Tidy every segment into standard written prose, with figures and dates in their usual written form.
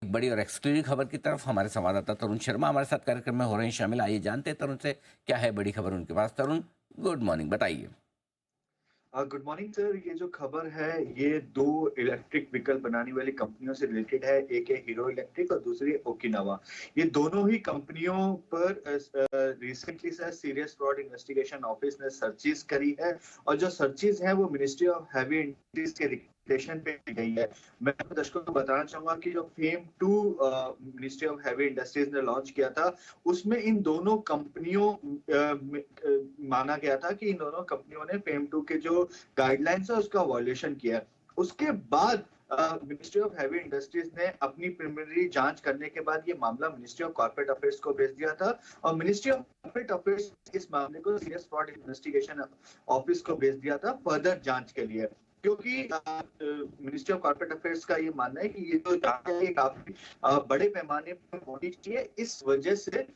एक बड़ी और एक्सक्लूसिव खबर की तरफ हमारे संवाददाता तरुण शर्मा हमारे साथ कार्यक्रम में हो रहे हैं शामिल। आइए जानते हैं तरुण से क्या है बड़ी खबर उनके पास। तरुण, गुड मॉर्निंग, बताइए। Good morning sir. ये जो खबर है ये दो इलेक्ट्रिक व्हीकल बनाने वाली कंपनियों से रिलेटेड है। एक है हीरो इलेक्ट्रिक और दूसरी ओकिनावा। ये दोनों ही कंपनियों पर recently sir serious fraud investigation office ने सर्चेस करी है और जो सर्चेस है वो मिनिस्ट्री ऑफ हैवी इंडस्ट्रीज के रिकमेंडेशन पे की गई है। मैं आपको दर्शकों को बताना चाहूंगा कि जो FAME two ministry of heavy industries ने लॉन्च किया था उसमें इन दोनों कंपनियों माना गया था कि इन दोनों कंपनियों ने फेम टू के जो गाइडलाइंस है उसका वॉल्यूशन किया है। उसके बाद मिनिस्ट्री ऑफ हैवी इंडस्ट्रीज ने अपनी प्रिलिमिनरी जांच करने के बाद ये मामला मिनिस्ट्री ऑफ कॉर्पोरेट अफेयर्स को भेज दिया था और मिनिस्ट्री ऑफ कॉर्पोरेट अफेयर्स इस मामले को सीरियस फ्रॉड इन्वेस्टिगेशन ऑफिस को भेज दिया था फर्दर जांच के लिए। क्योंकि मिनिस्ट्री ऑफ कॉर्पोरेट अफेयर्स का ये मानना है कि ये जो जांच है ये काफी बड़े पैमाने पर होनी चाहिए। इस वजह से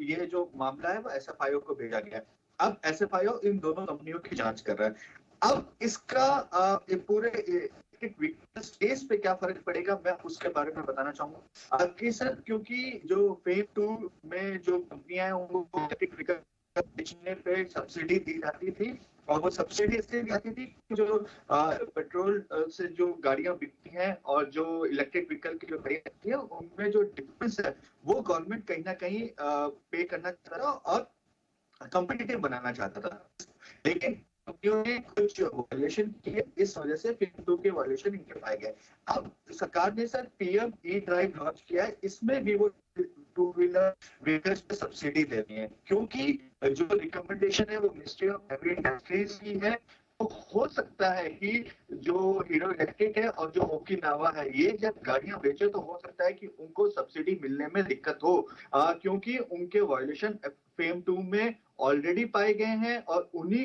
ये जो मामला है वो एसएफआईओ को भेजा गया है। अब एसएफआईओ इन दोनों कंपनियों की जांच कर रहा है। अब इसका ये पूरे स्पेस पे क्या फर्क पड़ेगा मैं उसके बारे में बताना चाहूंगा कि सर क्योंकि जो फेम टू में जो कंपनियां हैं उनको इलेक्ट्रिक व्हीकल बेचने पे सब्सिडी दी जाती थी और वो सब्सिडी इसलिए दी जाती थी कि जो पेट्रोल से जो गाड़ियां बिकती हैं और जो इलेक्ट्रिक व्हीकल की जो गाड़ियां बिकती है उनमें जो डिफरेंस है वो गवर्नमेंट कहीं ना कहीं पे करना चाहता था और कॉम्पिटिटिव बनाना चाहता था। लेकिन कंपनियों ने कुछ वॉल्यूशन किए इस वजह से फिर टू के वॉल्यूशन इनके पाए गए। अब सरकार ने sir PM E drive launch किया है। इसमें भी वो टू व्हीलर व्हीकल्स पे सब्सिडी दे रही है क्योंकि जो रिकमेंडेशन है वो मिनिस्ट्री ऑफ हैवी इंडस्ट्रीज की है। तो हो सकता है कि जो हीरो इलेक्ट्रिक है और जो ओकिनावा है ये जब गाड़ियां बेचे तो हो सकता है कि उनको सब्सिडी मिलने में दिक्कत हो क्योंकि उनके वॉल्यूशन फेम टू में ऑलरेडी पाए गए हैं और उन्हीं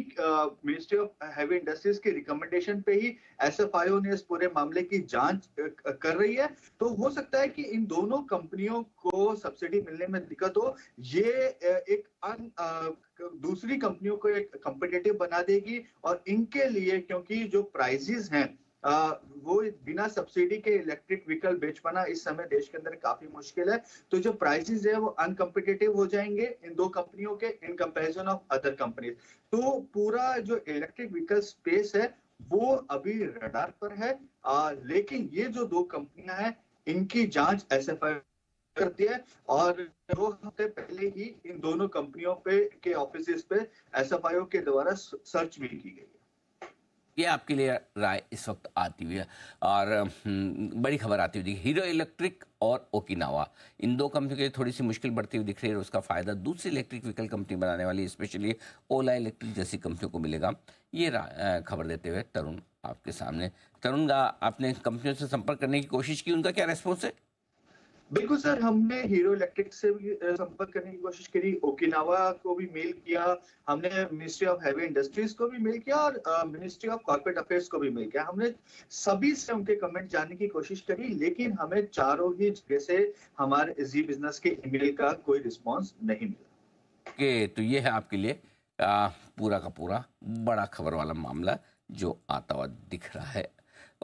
मिनिस्ट्री ऑफ हैवी इंडस्ट्रीज के रिकमेंडेशन पे ही एसएफआईओ ने इस पूरे मामले की जांच कर रही है। तो हो सकता है कि इन दोनों कंपनियों को सब्सिडी मिलने में दिक्कत हो। ये एक दूसरी कंपनियों को एक कॉम्पिटिटिव बना देगी और इनके लिए क्योंकि जो प्राइसेस हैं वो बिना सब्सिडी के इलेक्ट्रिक व्हीकल बेच पाना इस समय देश के अंदर काफी मुश्किल है। तो जो प्राइसेस है वो अनकम्पिटिटिव हो जाएंगे इन दो कंपनियों के in comparison of other companies. तो पूरा जो इलेक्ट्रिक व्हीकल स्पेस है वो अभी रडार पर है। लेकिन ये जो दो कंपनियां हैं इनकी जांच एसएफआई करती है और 2 हफ्ते पहले ही इन दोनों कंपनियों पे के ऑफिस पे एसएफआईओ के द्वारा सर्च भी की गई है। ये आपके लिए राय इस वक्त आती हुई है और बड़ी खबर आती हुई हीरो इलेक्ट्रिक और ओकिनावा, इन दो कंपनियों के लिए थोड़ी सी मुश्किल बढ़ती हुई दिख रही है और उसका फायदा दूसरी इलेक्ट्रिक व्हीकल कंपनी बनाने वाली स्पेशली ओला इलेक्ट्रिक जैसी कंपनियों को मिलेगा। ये खबर देते हुए तरुण आपके सामने। तरुण का आपने कंपनियों से संपर्क करने की कोशिश की, उनका क्या रेस्पॉन्स है? बिल्कुल सर, हमने हीरो इलेक्ट्रिक से भी संपर्क करने की कोशिश करी, ओकिनावा को भी मेल किया, हमने मिनिस्ट्री ऑफ हैवी इंडस्ट्रीज को भी मेल किया और मिनिस्ट्री ऑफ कॉर्पोरेट अफेयर्स को भी मेल किया। हमने सभी से उनके कमेंट जानने की कोशिश करी लेकिन हमें चारों ही जगह से हमारे जी बिजनेस के ईमेल का कोई रिस्पॉन्स नहीं मिला। कि तो ये है आपके लिए पूरा का पूरा बड़ा खबर वाला मामला जो आता हुआ दिख रहा है।